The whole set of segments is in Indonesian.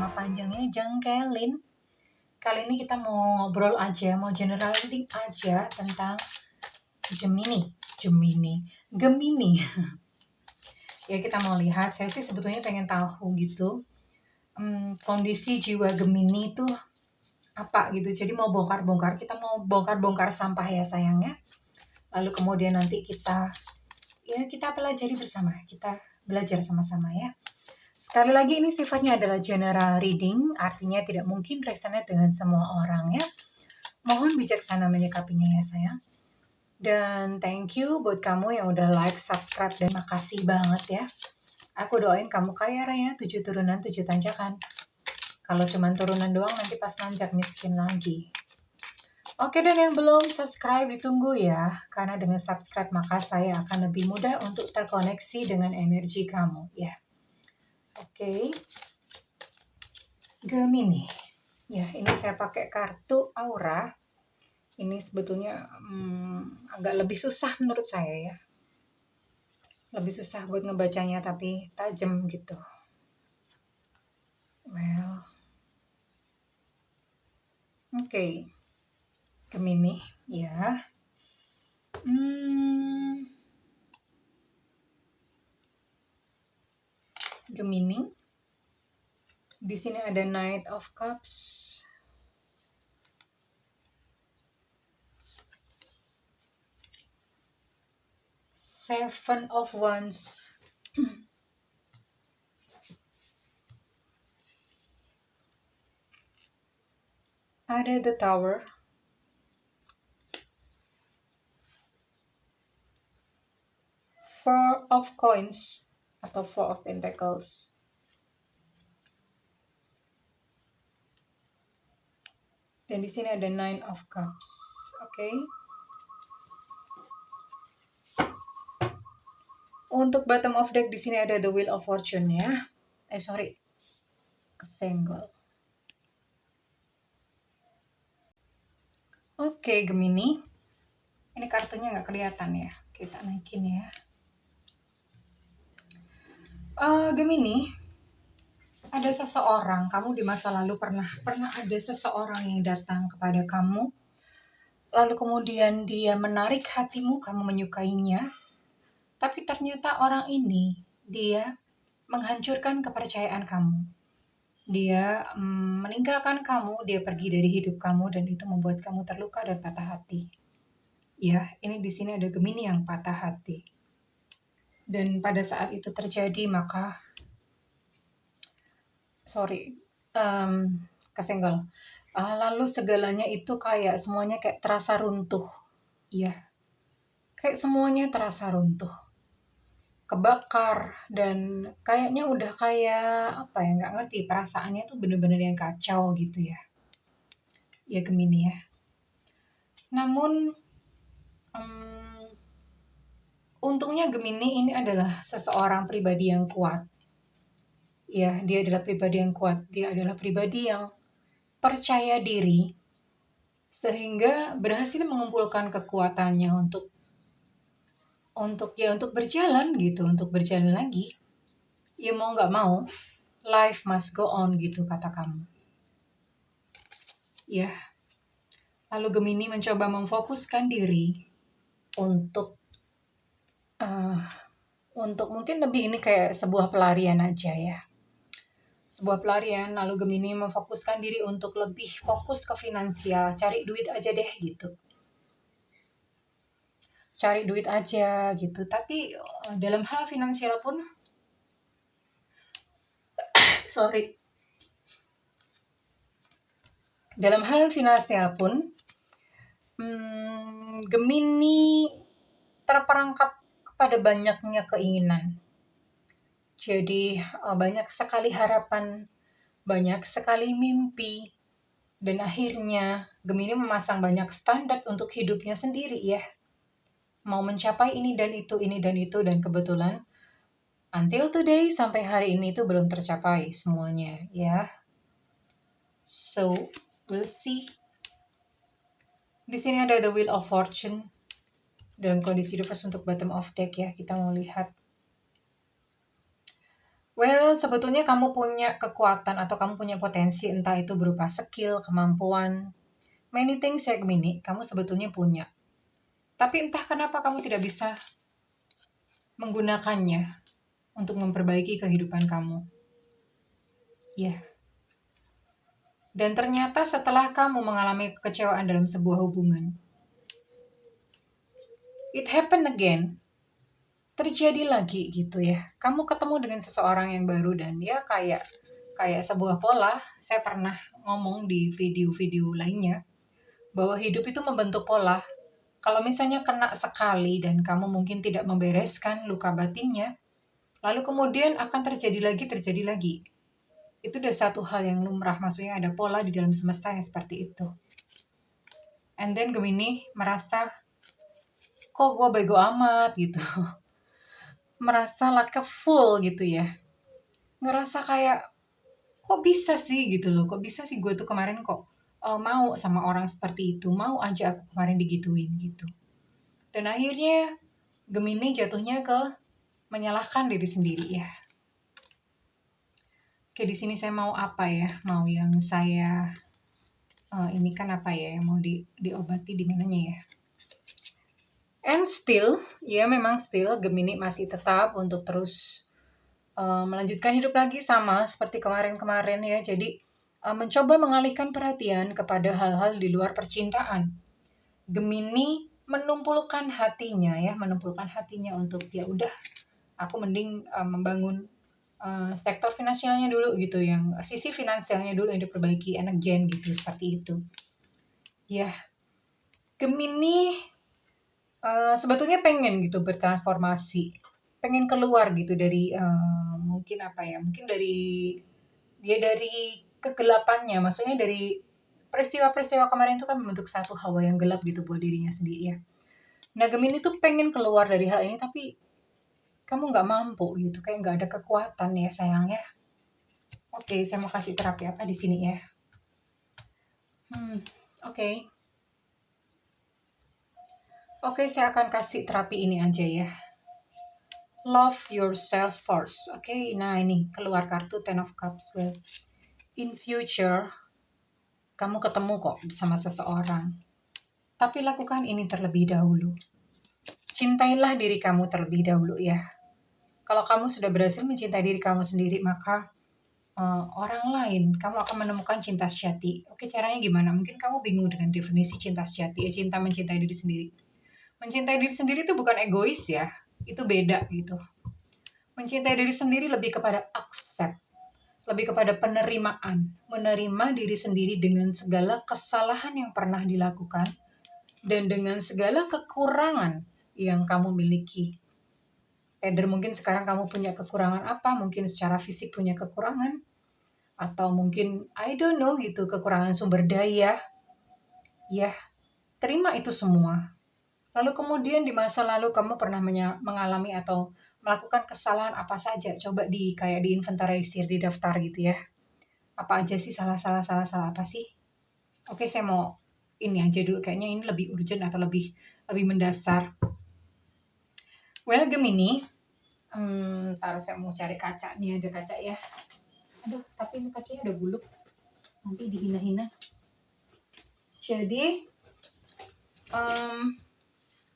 nama panjangnya jengkelin. Kali ini kita mau ngobrol aja, mau general reading aja tentang Gemini. Ya kita mau lihat, saya sih sebetulnya pengen tahu gitu, kondisi jiwa Gemini itu apa gitu. Jadi mau bongkar-bongkar, kita mau bongkar-bongkar sampah ya sayangnya. Lalu kemudian nanti kita pelajari bersama, kita belajar sama-sama ya. Sekali lagi ini sifatnya adalah general reading, artinya tidak mungkin resonate dengan semua orang ya. Mohon bijaksana menyikapinya ya sayang. Dan thank you buat kamu yang udah like, subscribe, dan makasih banget ya. Aku doain kamu kaya raya, 7 turunan, 7 tanjakan. Kalau cuma turunan doang nanti pas nanjak miskin lagi. Oke, dan yang belum subscribe ditunggu ya, karena dengan subscribe maka saya akan lebih mudah untuk terkoneksi dengan energi kamu ya. Oke. Gemini. Ya, ini saya pakai kartu aura. Ini sebetulnya agak lebih susah menurut saya ya. Lebih susah buat ngebacanya tapi tajam gitu. Well. Oke. Gemini, ya. Gemini. Di sini ada Knight of Cups. Seven of Wands. Ada The Tower. Four of Coins atau Four of Pentacles. Dan di sini ada Nine of Cups. Oke. Untuk bottom of deck di sini ada The Wheel of Fortune ya. Kesenggol. Oke, Gemini. Ini kartunya nggak kelihatan ya. Kita naikin ya. Gemini. Ada seseorang, kamu di masa lalu pernah ada seseorang yang datang kepada kamu, lalu kemudian dia menarik hatimu, kamu menyukainya, tapi ternyata orang ini, dia menghancurkan kepercayaan kamu. Dia meninggalkan kamu, dia pergi dari hidup kamu, dan itu membuat kamu terluka dan patah hati. Ya, ini di sini ada Gemini yang patah hati. Dan pada saat itu terjadi, maka kesenggol. Lalu segalanya itu kayak semuanya kayak terasa runtuh. Iya. Kayak semuanya terasa runtuh. Kebakar dan kayaknya udah kayak apa ya, nggak ngerti, perasaannya tuh bener-bener yang kacau gitu ya. Ya Gemini ya. Namun untungnya Gemini ini adalah seseorang pribadi yang kuat. Ya, dia adalah pribadi yang kuat. Dia adalah pribadi yang percaya diri sehingga berhasil mengumpulkan kekuatannya untuk berjalan gitu, untuk berjalan lagi. Ya mau nggak mau, life must go on gitu kata kamu. Ya. Lalu Gemini mencoba memfokuskan diri untuk mungkin lebih ini kayak sebuah pelarian aja ya. Sebuah pelarian, lalu Gemini memfokuskan diri untuk lebih fokus ke finansial, cari duit aja deh gitu. Cari duit aja gitu, tapi dalam hal finansial pun dalam hal finansial pun Gemini terperangkap kepada banyaknya keinginan. Jadi banyak sekali harapan, banyak sekali mimpi, dan akhirnya Gemini memasang banyak standar untuk hidupnya sendiri ya. Mau mencapai ini dan itu, dan kebetulan until today, sampai hari ini itu belum tercapai semuanya ya. So, we'll see. Di sini ada The Wheel of Fortune dalam kondisi reverse untuk bottom of deck ya. Kita mau lihat. Well, sebetulnya kamu punya kekuatan atau kamu punya potensi, entah itu berupa skill, kemampuan, many things ya Gemini, kamu sebetulnya punya. Tapi entah kenapa kamu tidak bisa menggunakannya untuk memperbaiki kehidupan kamu. Ya. Dan ternyata setelah kamu mengalami kekecewaan dalam sebuah hubungan, it happen again. Terjadi lagi gitu ya. Kamu ketemu dengan seseorang yang baru dan ya kayak sebuah pola. Saya pernah ngomong di video-video lainnya bahwa hidup itu membentuk pola. Kalau misalnya kena sekali dan kamu mungkin tidak membereskan luka batinnya, lalu kemudian akan terjadi lagi. Itu udah satu hal yang lumrah, maksudnya ada pola di dalam semesta yang seperti itu. And then Gemini merasa, kok gue bego amat gitu. Merasa like a fool gitu ya. Ngerasa kayak, kok bisa sih gitu loh, kok bisa sih gue tuh kemarin kok mau sama orang seperti itu, mau aja aku kemarin digituin gitu. Dan akhirnya Gemini jatuhnya ke menyalahkan diri sendiri ya. Oke, di sini saya mau apa ya? Mau yang saya ini kan apa ya? Yang mau diobati di mananya ya? And still, ya memang still Gemini masih tetap untuk terus melanjutkan hidup lagi sama seperti kemarin-kemarin ya. Jadi mencoba mengalihkan perhatian kepada hal-hal di luar percintaan. Gemini menumpulkan hatinya untuk ya udah, aku mending membangun sektor finansialnya dulu gitu, yang sisi finansialnya dulu yang diperbaiki, and again gitu, seperti itu. Ya, Gemini sebetulnya pengen gitu bertransformasi, pengen keluar gitu dari mungkin dari kegelapannya, maksudnya dari peristiwa-peristiwa kemarin itu kan membentuk satu hawa yang gelap gitu buat dirinya sendiri ya. Nah, Gemini tuh pengen keluar dari hal ini tapi kamu nggak mampu gitu, kayak nggak ada kekuatan ya sayangnya. Oke, saya mau kasih terapi apa di sini ya. Oke. Oke, saya akan kasih terapi ini aja ya. Love yourself first. Oke, nah ini keluar kartu Ten of Cups. Well, in future, kamu ketemu kok sama seseorang. Tapi lakukan ini terlebih dahulu. Cintailah diri kamu terlebih dahulu ya. Kalau kamu sudah berhasil mencintai diri kamu sendiri, maka orang lain, kamu akan menemukan cinta sejati. Oke, caranya gimana? Mungkin kamu bingung dengan definisi cinta sejati, cinta mencintai diri sendiri. Mencintai diri sendiri itu bukan egois ya, itu beda gitu. Mencintai diri sendiri lebih kepada accept, lebih kepada penerimaan, menerima diri sendiri dengan segala kesalahan yang pernah dilakukan dan dengan segala kekurangan yang kamu miliki. Either mungkin sekarang kamu punya kekurangan apa, mungkin secara fisik punya kekurangan, atau mungkin I don't know gitu, kekurangan sumber daya. Ya, terima itu semua. Lalu kemudian di masa lalu kamu pernah mengalami atau melakukan kesalahan apa saja? Coba kayak diinventarisir, di daftar gitu ya. Apa aja sih salah apa sih? Oke, saya mau ini aja dulu, kayaknya ini lebih urgent atau lebih mendasar. Well, Gemini, ntar saya mau cari kaca nih, ada kaca ya. Aduh, tapi ini kacanya udah buluk, nanti dihina-hina. Jadi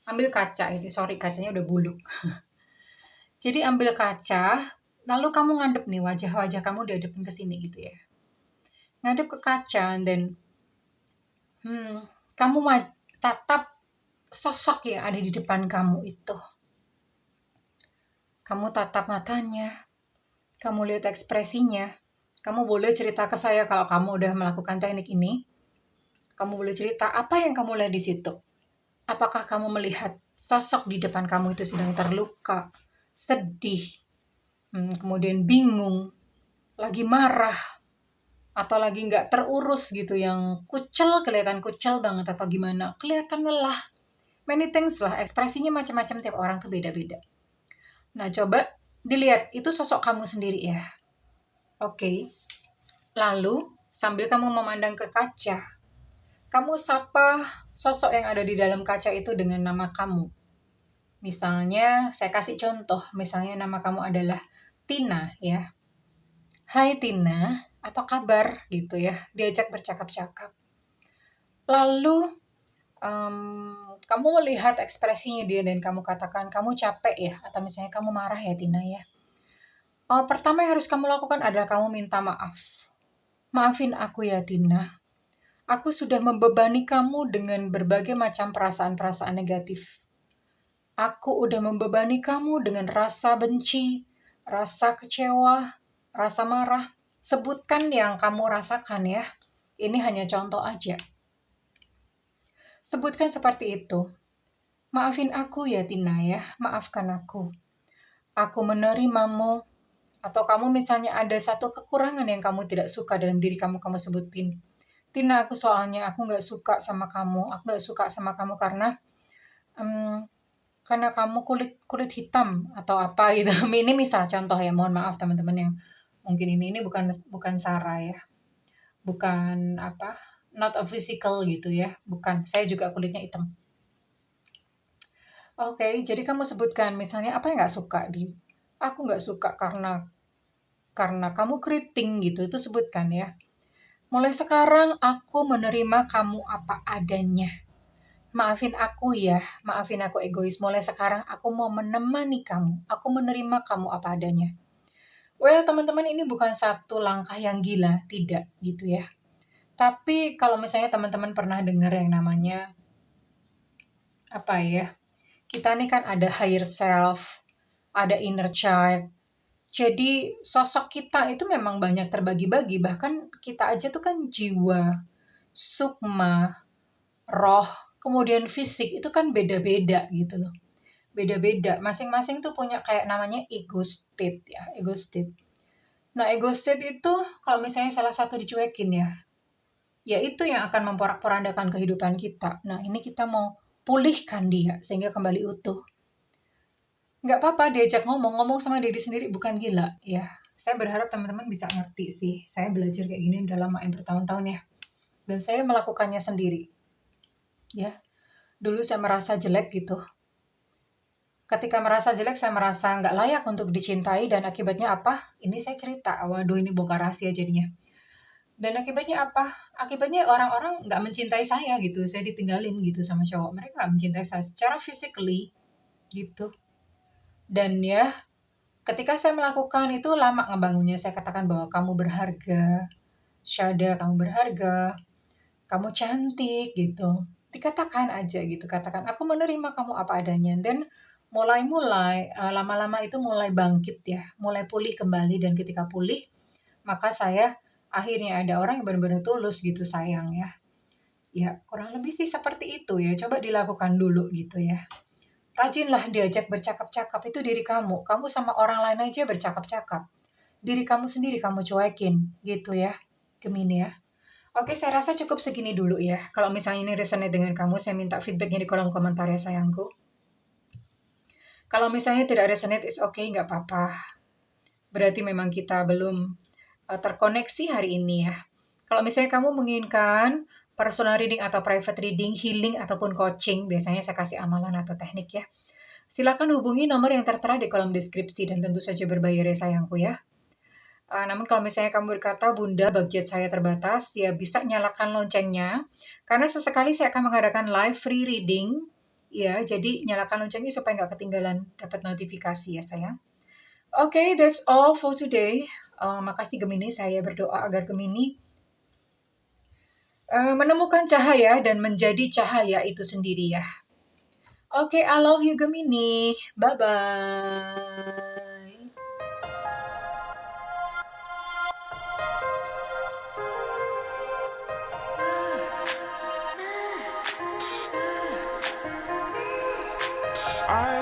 ambil kaca ini, sorry kacanya udah buluk. Jadi ambil kaca, lalu kamu ngadep nih, wajah kamu dihadapin ke sini gitu ya. Ngadep ke kaca dan kamu tatap sosok yang ada di depan kamu itu. Kamu tatap matanya, kamu lihat ekspresinya. Kamu boleh cerita ke saya kalau kamu udah melakukan teknik ini. Kamu boleh cerita apa yang kamu lihat di situ. Apakah kamu melihat sosok di depan kamu itu sedang terluka, sedih, kemudian bingung, lagi marah, atau lagi nggak terurus gitu, yang kelihatan kucel banget, atau gimana, kelihatan lelah. Many things lah, ekspresinya macam-macam, tiap orang tuh beda-beda. Nah, coba dilihat, itu sosok kamu sendiri ya. Oke. Lalu, sambil kamu memandang ke kaca, kamu sapa sosok yang ada di dalam kaca itu dengan nama kamu. Misalnya, saya kasih contoh, misalnya nama kamu adalah Tina ya. Hai Tina, apa kabar gitu ya. Diajak bercakap-cakap. Lalu kamu melihat ekspresinya dia dan kamu katakan kamu capek ya, atau misalnya kamu marah ya Tina ya. Pertama yang harus kamu lakukan adalah kamu minta maaf. Maafin aku ya Tina. Aku sudah membebani kamu dengan berbagai macam perasaan-perasaan negatif. Aku udah membebani kamu dengan rasa benci, rasa kecewa, rasa marah. Sebutkan yang kamu rasakan ya. Ini hanya contoh aja. Sebutkan seperti itu. Maafin aku ya Tina ya, maafkan aku. Aku menerimamu. Atau kamu misalnya ada satu kekurangan yang kamu tidak suka dalam diri kamu, kamu sebutin. Tina, aku nggak suka sama kamu. Aku nggak suka sama kamu karena kamu kulit hitam atau apa gitu. Ini misal contoh ya, mohon maaf teman-teman yang mungkin ini bukan Sarah ya. Bukan apa, not a physical gitu ya. Bukan, saya juga kulitnya hitam. Oke, jadi kamu sebutkan misalnya apa yang nggak suka aku nggak suka karena kamu keriting gitu, itu sebutkan ya. Mulai sekarang aku menerima kamu apa adanya. Maafin aku ya, maafin aku egois. Mulai sekarang aku mau menemani kamu. Aku menerima kamu apa adanya. Well, teman-teman, ini bukan satu langkah yang gila, tidak gitu ya. Tapi kalau misalnya teman-teman pernah dengar yang namanya apa ya? Kita nih kan ada higher self, ada inner child. Jadi sosok kita itu memang banyak terbagi-bagi. Bahkan kita aja tuh kan jiwa, sukma, roh, kemudian fisik itu kan beda-beda gitu loh. Beda-beda. Masing-masing tuh punya kayak namanya ego state ya, ego state. Nah, ego state itu kalau misalnya salah satu dicuekin ya itu yang akan memporak-porandakan kehidupan kita. Nah, ini kita mau pulihkan dia sehingga kembali utuh. Nggak apa-apa diajak ngomong sama diri sendiri, bukan gila ya. Saya berharap teman-teman bisa ngerti sih. Saya belajar kayak gini udah lama bertahun-tahun ya. Dan saya melakukannya sendiri. Ya. Dulu saya merasa jelek gitu. Ketika merasa jelek, saya merasa nggak layak untuk dicintai dan akibatnya apa? Ini saya cerita. Waduh, ini bongkar rahasia jadinya. Dan akibatnya apa? Akibatnya orang-orang nggak mencintai saya gitu. Saya ditinggalin gitu sama cowok. Mereka nggak mencintai saya secara physically gitu. Dan ya, ketika saya melakukan itu lama ngebangunnya. Saya katakan bahwa kamu berharga. Syada, kamu berharga. Kamu cantik gitu. Dikatakan aja gitu. Katakan, aku menerima kamu apa adanya. Dan mulai lama-lama itu mulai bangkit ya. Mulai pulih kembali. Dan ketika pulih, maka saya akhirnya ada orang yang benar-benar tulus gitu sayang ya. Ya, kurang lebih sih seperti itu ya. Coba dilakukan dulu gitu ya. Rajinlah diajak bercakap-cakap, itu diri kamu. Kamu sama orang lain aja bercakap-cakap. Diri kamu sendiri kamu cuekin gitu ya. Gemini ya. Oke, saya rasa cukup segini dulu ya. Kalau misalnya ini resonate dengan kamu, saya minta feedbacknya di kolom komentar ya sayangku. Kalau misalnya tidak resonate, it's okay, nggak apa-apa. Berarti memang kita belum terkoneksi hari ini ya. Kalau misalnya kamu menginginkan personal reading atau private reading, healing ataupun coaching, biasanya saya kasih amalan atau teknik ya. Silakan hubungi nomor yang tertera di kolom deskripsi dan tentu saja berbayar ya sayangku ya. Namun kalau misalnya kamu berkata, Bunda, budget saya terbatas, ya bisa nyalakan loncengnya. Karena sesekali saya akan mengadakan live free reading. Ya, jadi nyalakan loncengnya supaya nggak ketinggalan dapat notifikasi ya sayang. Oke, that's all for today. Makasih Gemini, saya berdoa agar Gemini menemukan cahaya dan menjadi cahaya itu sendiri ya. Oke, I love you Gemini. Bye-bye. I